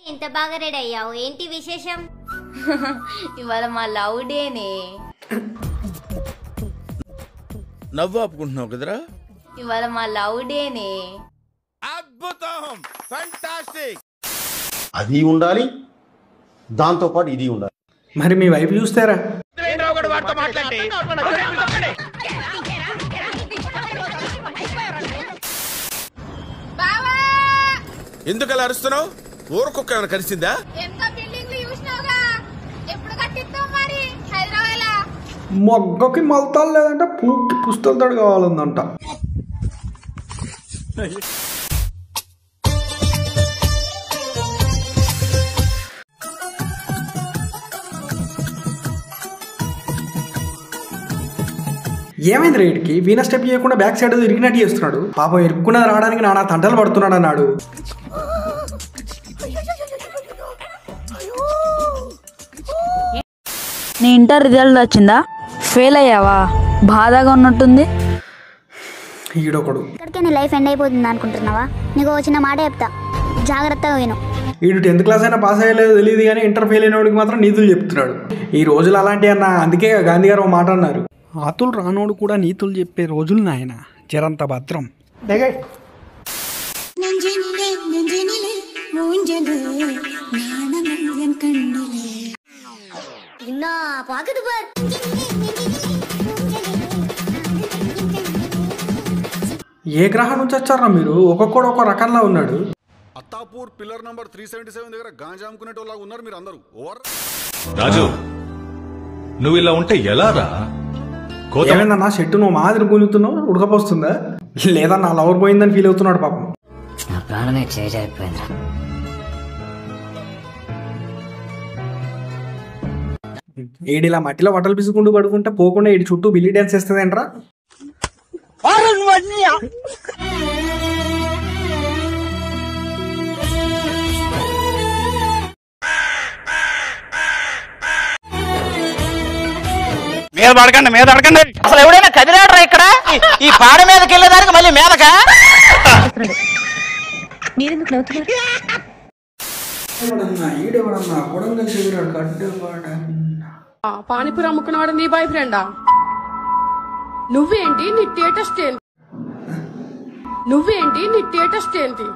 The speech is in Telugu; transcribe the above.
ఎంత బాగా రెడీ అయ్యావు, ఏంటి విశేషం? ఇవాళ మా లవ్ డేనే. నవ్వు ఆపుకుంటున్నావు కదరా? ఇవాళ మా లవ్ డేనే. అద్భుతం, ఫంటాస్టిక్. అది ఉండాలి, దాంతో పాటు ఇది ఉండాలి. మరి మీ వైపు చూస్తారా? ఎందుకు అలా అరుస్తున్నావు? ఊరకొక్క ఏమైనా కలిసిందా? మొగ్గకి మలతాలు లేదంటే పూకి పుస్తలతోడు కావాలందంట. ఏమైంది రేడికి? వీణ స్టెప్ చేయకుండా బ్యాక్ సైడ్ ఇరిగినట్టు చేస్తున్నాడు. పాపం ఇరుక్కున్నది రావడానికి నానా తంటలు పడుతున్నాడు అన్నాడు. నీ ఇంటర్ రిజల్ట్ వచ్చిందా? ఫెయిల్ అయ్యావా? బాధగా ఉన్నట్టుంది. ఈడొకడు ఇక్కడికే నీ లైఫ్ ఎండ్ అయిపోతుంది అనుకుంటున్నావా? నీకు వచ్చిన మాట చెప్తా, జాగ్రత్తగా విను. వీడు 10th క్లాస్ అయినా పాస్ అయ్యలేదు తెలియదు కానీ ఇంటర్ ఫెయిల్ అయిన వాడికి మాత్రం నీతులు చెప్తున్నాడు. ఈ రోజులు అలాంటి అన్న, అందుకే గాంధీ గారు ఒక మాట అన్నారు, ఆతులు రానోడు కూడా నీతులు చెప్పే రోజులు నాయన, జరంత భద్రం. ఏ గ్రహం నుంచి వచ్చారా మీరు? ఒక్కొక్కడు ఒక రకంలా ఉన్నాడు. అత్తాపూర్ పిల్లర్ నంబర్ 377 దగ్గర గాంజా అమ్ముకునేటోళ్ళగా ఉన్నారు మీరు అందరూ. ఓవర్. రాజు, నువ్వు ఇలా ఉంటే ఎలా రా? ఏమైందన్నా చెట్టు నువ్వు మాదిరి గుంజుతున్నావు, ఉడకపోస్తుందా? లేదా నా లవర్ పోయిందని ఫీల్ అవుతున్నాడు పాపం. నా ప్రాణమే చేజారిపోయింది. ఏడిలా మట్టిలో బట్టలు పిసుకుంటూ పడుకుంటే పోకుండా ఏడి చుట్టూ బిల్లీ డాన్స్ చేస్తుందేంట్రా? మీద పడకండి, మీద పడకండి. అసలు ఎవడైనా కదిలాడరా ఇక్కడ? ఈ పాడ మీదకి వెళ్ళేదానికి మళ్ళీ మీదకా? పానీపూరి అమ్ముకున్నవాడు నీ బాయ్ ఫ్రెండా? నువ్వేంటి, నీ స్టేటస్ ఏంటి? నువ్వేంటి, నీ స్టేటస్ ఏంటి?